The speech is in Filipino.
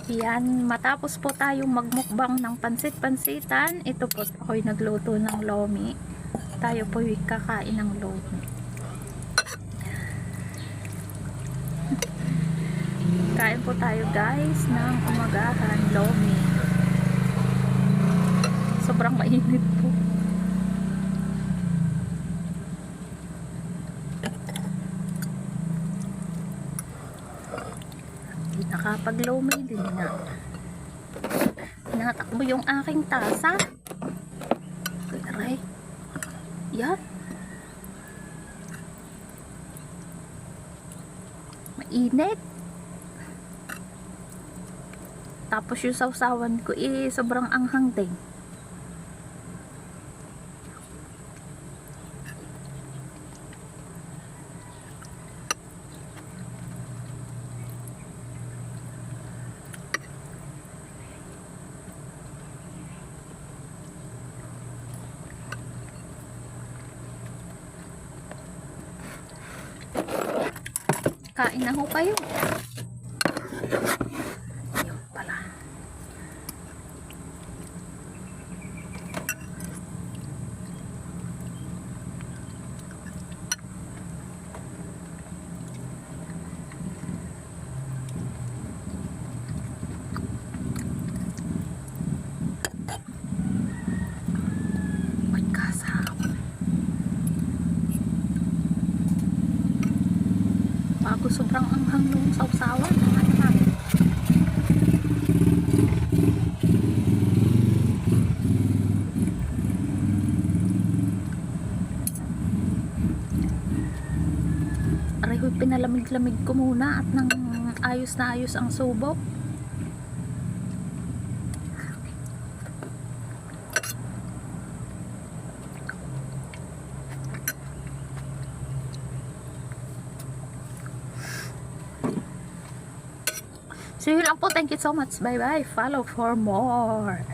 Yan, matapos po tayong magmukbang ng pansit-pansitan, ito po ako'y nagluto ng lomi. Tayo po'y kakain ng lomi. Kain po tayo guys ng umagahan lomi. Sobrang mainit po. Nakapag-lomi din nga. Natakbo yung aking tasa. Aray. Yan. Mainit. Tapos yung sausawan ko sobrang anghang din. Kain na ho kayo. Ayun pala. Magkasama. Bago sobrang anghang nung sausawan. Areho'y pinalamig-lamig ko muna at nang ayos na ayos ang subo. So yun lang po. Thank you so much. Bye bye. Follow for more.